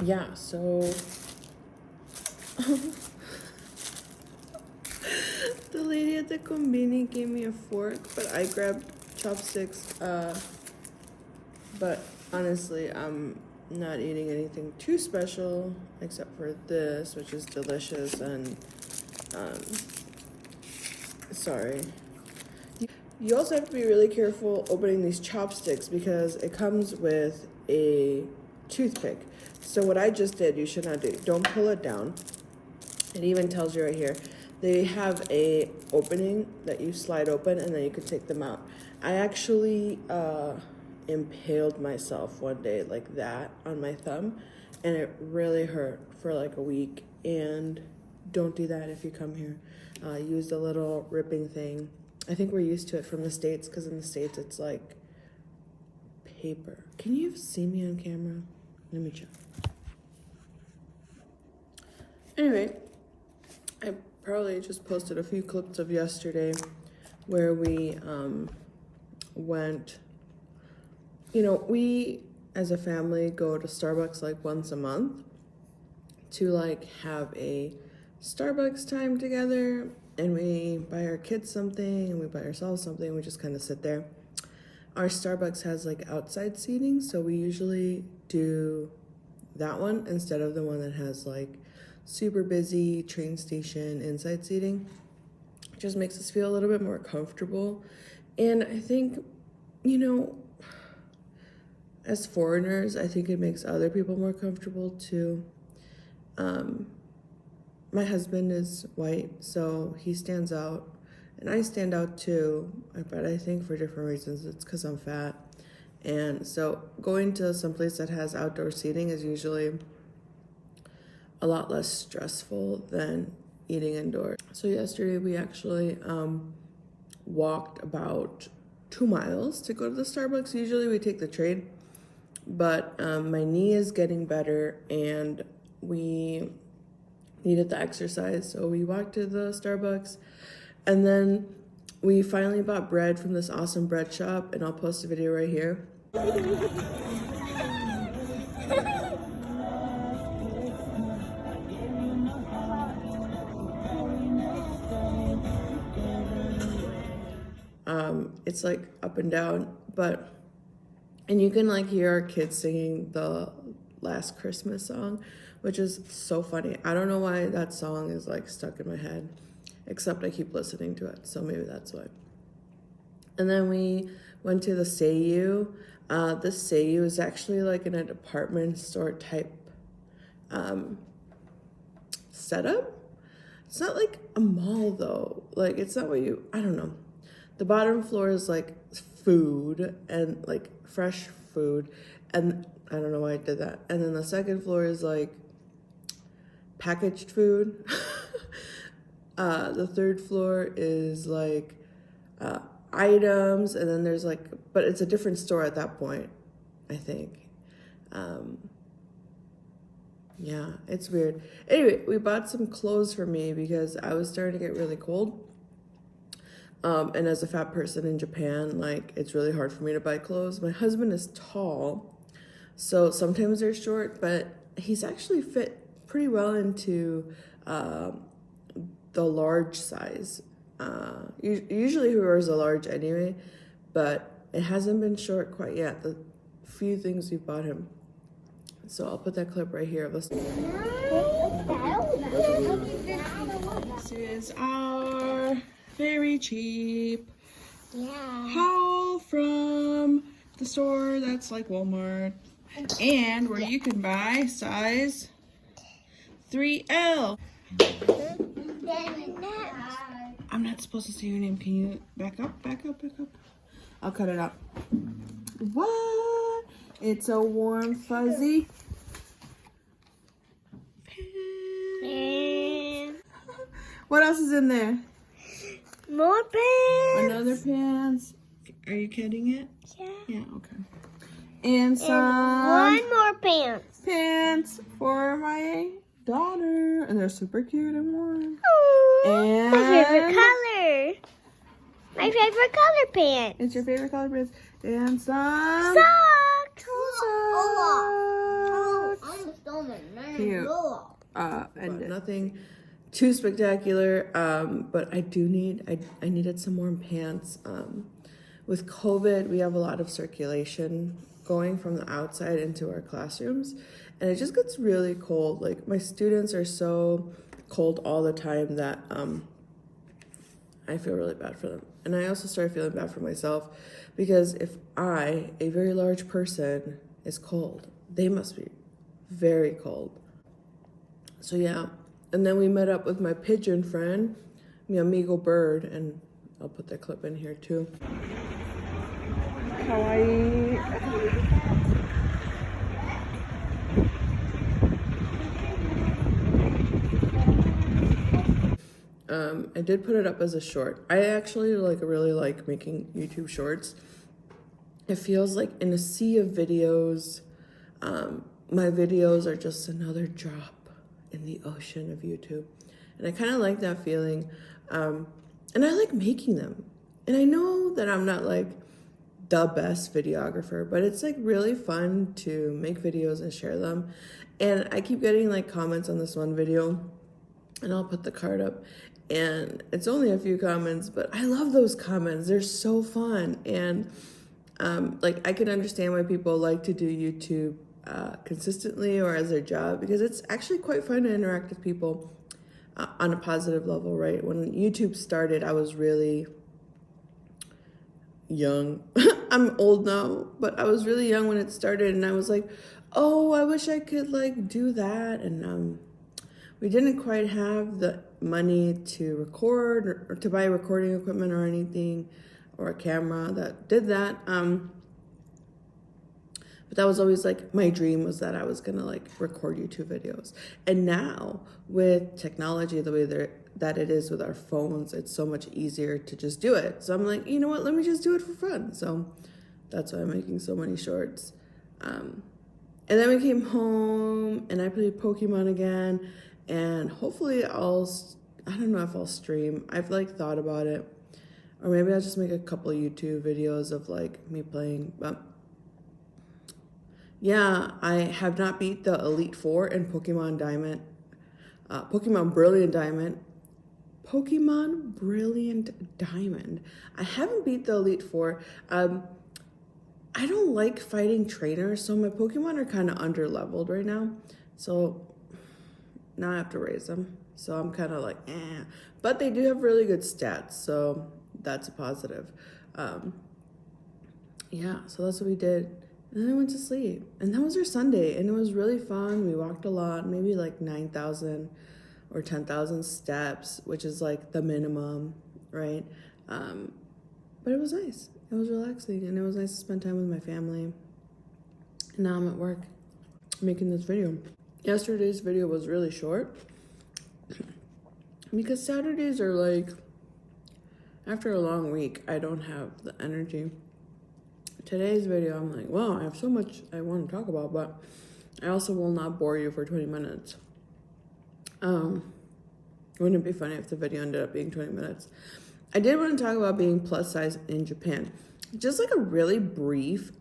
Yeah, so the lady at the conveni gave me a fork, but I grabbed chopsticks. But honestly, I'm not eating anything too special except for this, which is delicious. And sorry. You also have to be really careful opening these chopsticks because it comes with a toothpick. So what I just did, you should not do. Don't pull it down. It even tells you right here. They have a opening that you slide open and then you can take them out. I actually impaled myself one day like that on my thumb, and it really hurt for like a week. And don't do that if you come here. Use the little ripping thing. I think we're used to it from the States because in the States it's like paper. Can you see me on camera? Let me check. Anyway, I probably just posted a few clips of yesterday where we went, you know, we as a family go to Starbucks like once a month to like have a Starbucks time together, and we buy our kids something and we buy ourselves something and we just kind of sit there. Our Starbucks has like outside seating, so we usually do that one instead of the one that has like super busy train station inside seating. It just makes us feel a little bit more comfortable. And I think, you know, as foreigners, I think it makes other people more comfortable too. My husband is white, so he stands out, and I stand out too, but I think for different reasons. It's because I'm fat. And so going to some place that has outdoor seating is usually a lot less stressful than eating indoors. So yesterday we actually walked about 2 miles to go to the Starbucks. Usually we take the train, but my knee is getting better and we needed the exercise, so we walked to the Starbucks, and then we finally bought bread from this awesome bread shop, and I'll post a video right here. It's like up and down, and you can like hear our kids singing the Last Christmas song, which is so funny. I don't know why that song is like stuck in my head, except I keep listening to it, so maybe that's why. And then we went to the Seiyu. The Seiyu is actually like in a department store type setup. It's not like a mall though. Like it's not what I don't know. The bottom floor is like food and like fresh food, and I don't know why I did that. And then the second floor is like packaged food. The third floor is like items, and then there's like, but it's a different store at that point, I think. Yeah, it's weird. Anyway, we bought some clothes for me because I was starting to get really cold. And as a fat person in Japan, like it's really hard for me to buy clothes. My husband is tall, so sometimes they're short, but he's actually fit pretty well into the large size. Usually he wears a large anyway, but it hasn't been short quite yet, the few things we bought him. So I'll put that clip right here of us. This is our very cheap haul from the store that's like Walmart, and where you can buy size 3L. I'm not supposed to say your name. Can you back up? I'll cut it out. What? It's a warm fuzzy pants. What else is in there? More pants. Another pants. Are you kidding it? Yeah. Yeah, okay. And some one more pants. Pants for my daughter. And they're super cute and warm. Aww, And my favorite color. My favorite color pants. It's your favorite color pants. And some socks. socks. Cute. And nothing too spectacular, but I needed some warm pants. With COVID, we have a lot of circulation going from the outside into our classrooms, and it just gets really cold. Like, my students are so cold all the time that I feel really bad for them. And I also started feeling bad for myself, because if I, a very large person, is cold, they must be very cold. So yeah, and then we met up with my pigeon friend, mi amigo bird, and I'll put that clip in here too. Kawaii. I did put it up as a short. I actually really like making YouTube shorts. It feels like in a sea of videos, my videos are just another drop in the ocean of YouTube. And I kind of like that feeling. And I like making them. And I know that I'm not like the best videographer, but it's like really fun to make videos and share them. And I keep getting like comments on this one video, and I'll put the card up, and it's only a few comments, but I love those comments. They're so fun. And like, I can understand why people like to do YouTube consistently or as their job, because it's actually quite fun to interact with people on a positive level, right? When YouTube started, I was really young. I'm old now, but I was really young when it started, and I was like, oh, I wish I could like do that. And we didn't quite have the money to record or to buy recording equipment or anything, or a camera that did that. But that was always like my dream, was that I was gonna like record YouTube videos. And now with technology the way that it is with our phones, it's so much easier to just do it. So I'm like, you know what, let me just do it for fun. So that's why I'm making so many shorts. And then we came home and I played Pokemon again, and hopefully I don't know if I'll stream. I've like thought about it, or maybe I'll just make a couple YouTube videos of like me playing. But yeah, I have not beat the Elite Four in Pokemon Diamond, Pokemon Brilliant Diamond. Pokemon Brilliant Diamond. I haven't beat the Elite Four. I don't like fighting trainers, so my Pokemon are kind of under-leveled right now. So now I have to raise them. So I'm kind of like, eh. But they do have really good stats, so that's a positive. Yeah, so that's what we did. And then I went to sleep. And that was our Sunday, and it was really fun. We walked a lot, maybe like 9,000 or 10,000 steps, which is like the minimum, right? But it was nice. It was relaxing, and it was nice to spend time with my family. And now I'm at work making this video. Yesterday's video was really short because Saturdays are like, after a long week, I don't have the energy. Today's video, I'm like, wow, I have so much I want to talk about, but I also will not bore you for 20 minutes. Wouldn't it be funny if the video ended up being 20 minutes? I did want to talk about being plus size in Japan. Just like a really brief,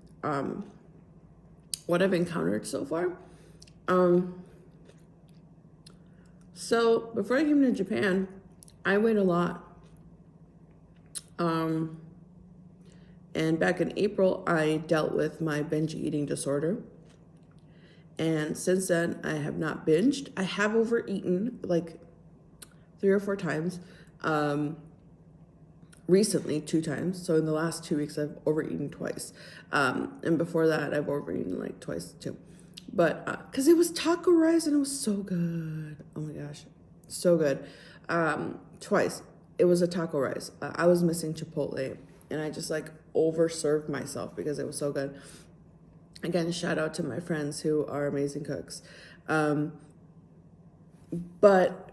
what I've encountered so far. So before I came to Japan, I weighed a lot. And back in April, I dealt with my binge eating disorder. And since then, I have not binged. I have overeaten like 3 or 4 times. Recently, 2 times. So in the last 2 weeks, I've overeaten twice. And before that, I've overeaten like twice too. But because it was taco rice and it was so good. Oh my gosh, so good. Twice. It was a taco rice. I was missing Chipotle, and I just like overserved myself because it was so good. Again, shout out to my friends who are amazing cooks. But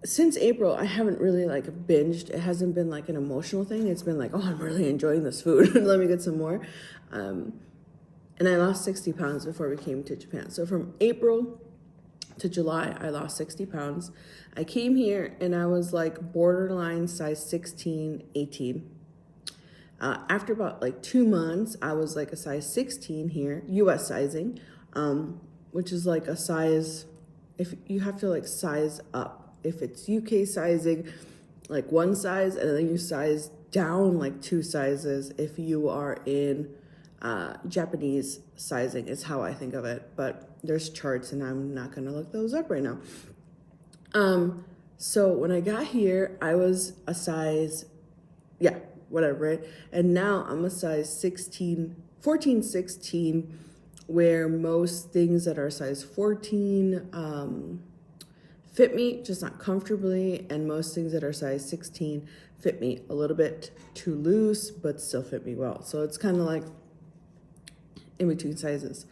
since April, I haven't really like binged. It hasn't been like an emotional thing. It's been like, oh, I'm really enjoying this food. Let me get some more. And I lost 60 pounds before we came to Japan. So from April to July, I lost 60 pounds. I came here and I was like borderline size 16, 18. After about like 2 months, I was like a size 16 here, US sizing, which is like a size if you have to like size up. If it's UK sizing, like one size, and then you size down like 2 sizes if you are in Japanese sizing is how I think of it. But there's charts and I'm not gonna look those up right now. So when I got here, I was a size, yeah, whatever, right? And now I'm a size 14, 16, where most things that are size 14 fit me, just not comfortably, and most things that are size 16 fit me a little bit too loose, but still fit me well. So it's kind of like in between sizes.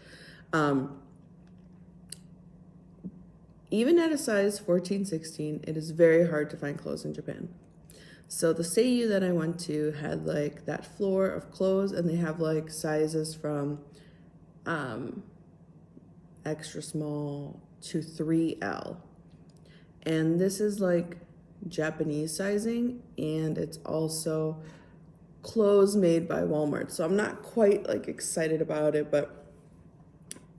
Even at a size 14, 16, it is very hard to find clothes in Japan. So the Seiyu that I went to had like that floor of clothes, and they have like sizes from extra small to 3L. And this is like Japanese sizing, and it's also clothes made by Walmart. So I'm not quite like excited about it, but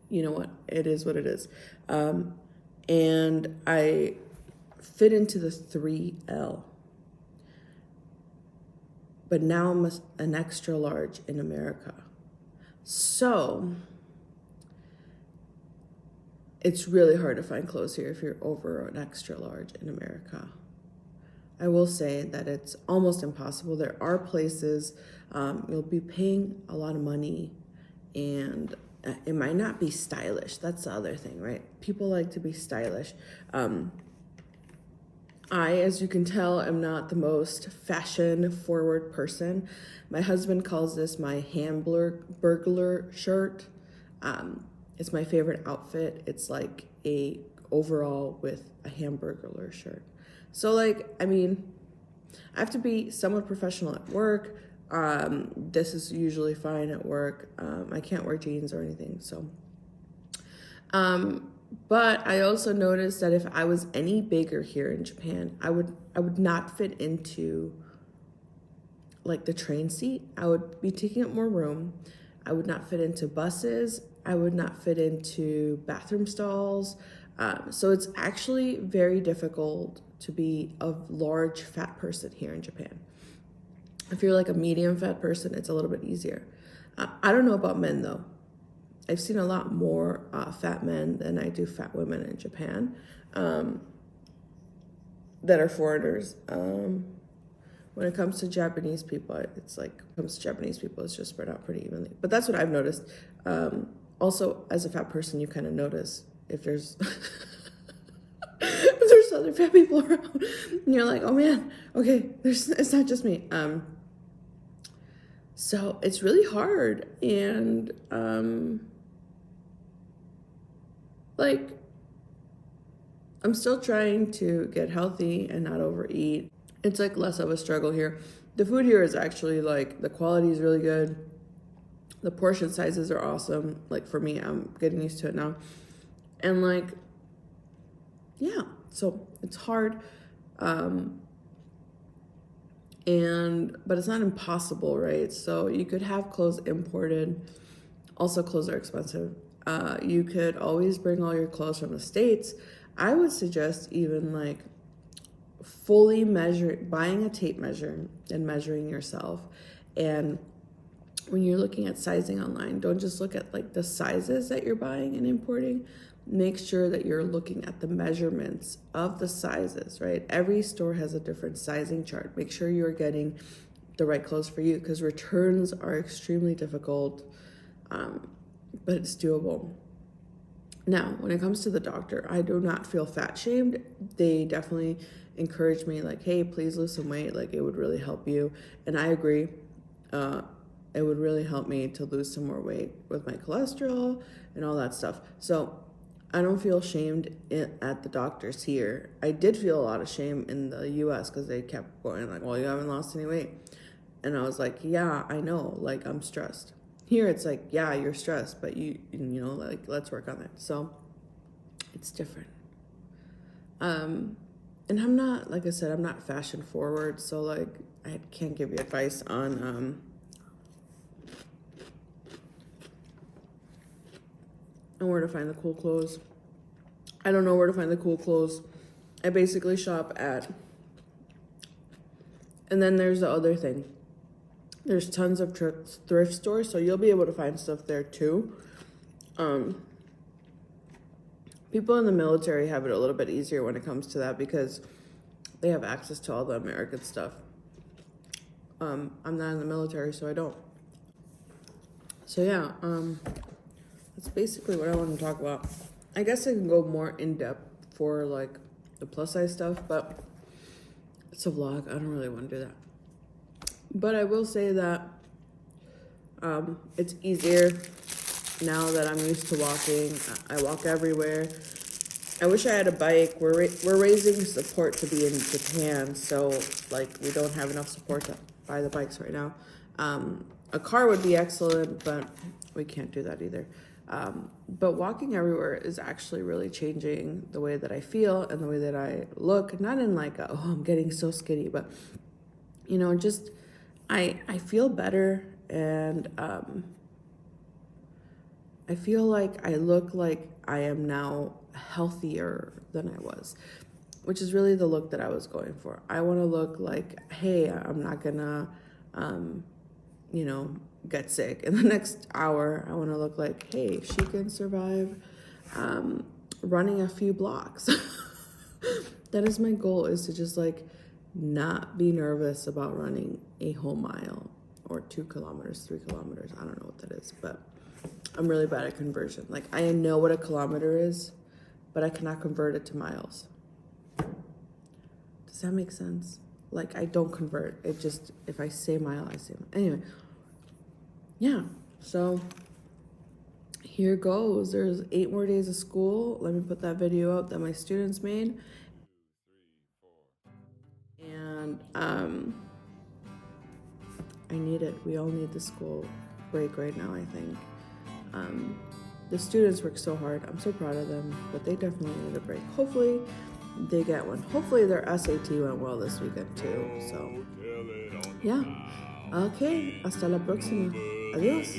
you know what? It is what it is. And I fit into the 3L. But now I'm an extra large in America. So it's really hard to find clothes here if you're over an extra large in America. I will say that it's almost impossible. There are places you'll be paying a lot of money, and it might not be stylish. That's the other thing, right? People like to be stylish. I, as you can tell, am not the most fashion-forward person. My husband calls this my Hamburglar shirt. It's my favorite outfit. It's like a overall with a Hamburglar shirt. So like, I mean, I have to be somewhat professional at work. This is usually fine at work. I can't wear jeans or anything, so. But I also noticed that if I was any bigger here in Japan, I would not fit into like the train seat. I would be taking up more room. I would not fit into buses. I would not fit into bathroom stalls. So it's actually very difficult to be a large fat person here in Japan. If you're like a medium fat person, it's a little bit easier. I don't know about men though. I've seen a lot more fat men than I do fat women in Japan that are foreigners. When it comes to Japanese people, it's just spread out pretty evenly. But that's what I've noticed. Also, as a fat person, you kind of notice if there's if there's other fat people around, and you're like, oh man, okay, it's not just me. So it's really hard, and like I'm still trying to get healthy and not overeat. It's like less of a struggle here. The food here is actually like, the quality is really good. The portion sizes are awesome. Like for me, I'm getting used to it now. And like, yeah, so it's hard. But it's not impossible, right? So you could have clothes imported. Also, clothes are expensive. You could always bring all your clothes from the States. I would suggest even like fully buying a tape measure and measuring yourself. And when you're looking at sizing online, don't just look at like the sizes that you're buying and importing. Make sure that you're looking at the measurements of the sizes, right? Every store has a different sizing chart. Make sure you're getting the right clothes for you, because returns are extremely difficult, but it's doable. Now, when it comes to the doctor, I do not feel fat shamed. They definitely encourage me like, hey, please lose some weight. Like, it would really help you. And I agree. It would really help me to lose some more weight with my cholesterol and all that stuff. So I don't feel shamed at the doctors here. I did feel a lot of shame in the US because they kept going like, well, you haven't lost any weight. And I was like, yeah, I know, like I'm stressed. Here it's like, yeah, you're stressed, but you know, like, let's work on it. So it's different. And I'm not, like I said, I'm not fashion forward. So like, I can't give you advice on, where to find the cool clothes. I don't know where to find the cool clothes. I basically shop at, and then there's the other thing. There's tons of thrift stores, so you'll be able to find stuff there too. People in the military have it a little bit easier when it comes to that because they have access to all the American stuff. I'm not in the military, so I don't. So yeah, that's basically what I want to talk about. I guess I can go more in depth for like the plus size stuff, but it's a vlog. I don't really want to do that. But I will say that it's easier now that I'm used to walking. I walk everywhere. I wish I had a bike. We're raising support to be in Japan, so like we don't have enough support to buy the bikes right now. A car would be excellent, but we can't do that either. But walking everywhere is actually really changing the way that I feel and the way that I look. Not in like, oh, I'm getting so skinny, but you know, just I feel better, and I feel like I look like I am now healthier than I was, which is really the look that I was going for. I want to look like, hey, I'm not gonna, you know, get sick in the next hour. I want to look like, hey, she can survive running a few blocks. That is my goal, is to just like not be nervous about running a whole mile or 2 kilometers, 3 kilometers. I don't know what that is, but I'm really bad at conversion. Like I know what a kilometer is, but I cannot convert it to miles. Does that make sense? Like I don't convert. It just, if I say mile, I say mile. Anyway, yeah. So here goes. There's 8 more days of school. Let me put that video out that my students made. And I need it. We all need the school break right now, I think. The students work so hard. I'm so proud of them, but they definitely need a break. Hopefully they get one. Hopefully their SAT went well this weekend too. So yeah. Okay, hasta la próxima. Adiós.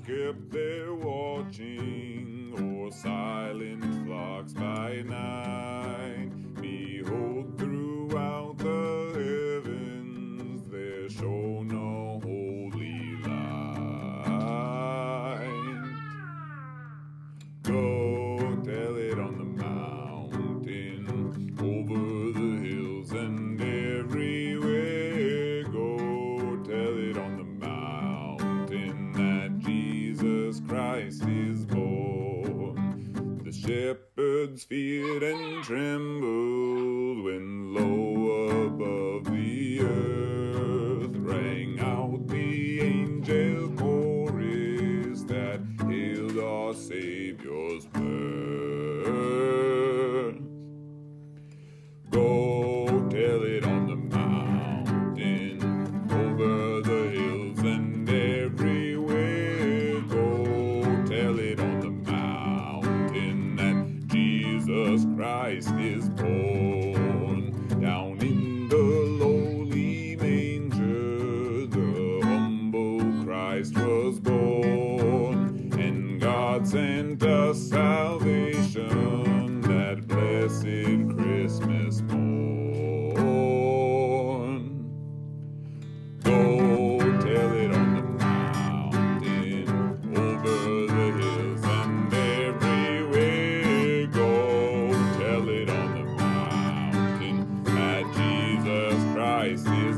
Kept there watching o'er silent flocks by night. Behold, throughout the heavens there shone a holy light. Go tell it on the mountain, over the hills and everywhere. Go tell it on the mountain that Jesus Christ is born. The shepherds feared and trembled when low above the earth rang out the angel chorus that hailed our Savior's birth. Go tell it on the mountain, over the hills and everywhere. Go tell it on the mountain that Jesus Christ is born. Down in the lowly manger, the humble Christ was born, and God sent us salvation that blessed Christmas morn. Go tell it on the mountain, over the hills and everywhere. Go tell it on the mountain that Jesus Christ is